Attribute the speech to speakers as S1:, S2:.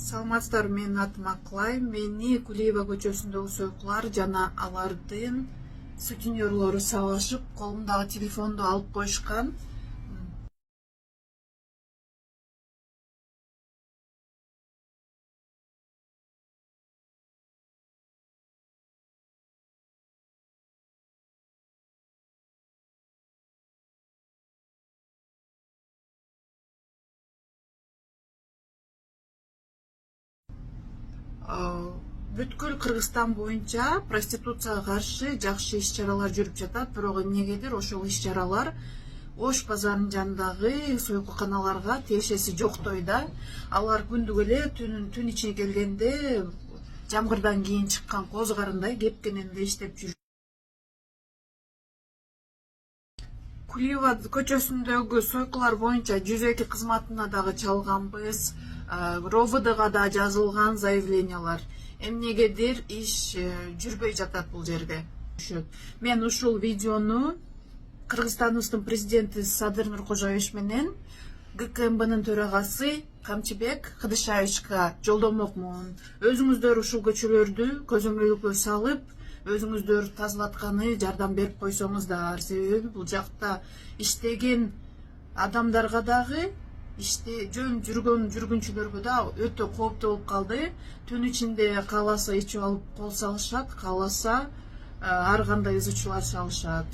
S1: Саламатсыздарбы, менин атым Акылай. Мени Кулиева көчөсүндөгү сойкулар жана алардын сутенерлору сабашып, колумдагы телефонду алып коюшкан. Бүткүл Кыргызстан боюнча проституцияга каршы жакшы иш-чаралар жүрүп жатат, бирок эмнегедир ошол иш-чаралар Ош базарынын жанындагы сойкуканаларга тиешеси жоктой да. Алар күндүк эле түн ичине келгенде жамгырдан кийин чыккан коз карындай кепкененде иштеп жүрүшөт. Кулиева көчөсүндөгү сойкулар боюнча 102 кызматына дагы чалганбыз. РОВДга да жазылган заявлениялар. Эмнегедир иш жүрбөй жатат бул жерде. Мен ушул видеону Кыргызстаныбыздын президенти Садыр Нуркожоевич менен ГКМБнын төрагасы Камчыбек Кыдышаевичке жолдомокмун. Өзүңүздөр ушул көчөлөрдү көзөмөлгө салып, өзүңүздөр тазалатканы жардам берип койсоңуздар. Себеби бул жакта иштеген адамдарга дагы жөн жүргөн жүргүнчүлөргө да өтө кооптуу болуп калды. Түн ичинде кааласа ичип алып кол салышат, кааласа ар кандай ызы чуулар салышат.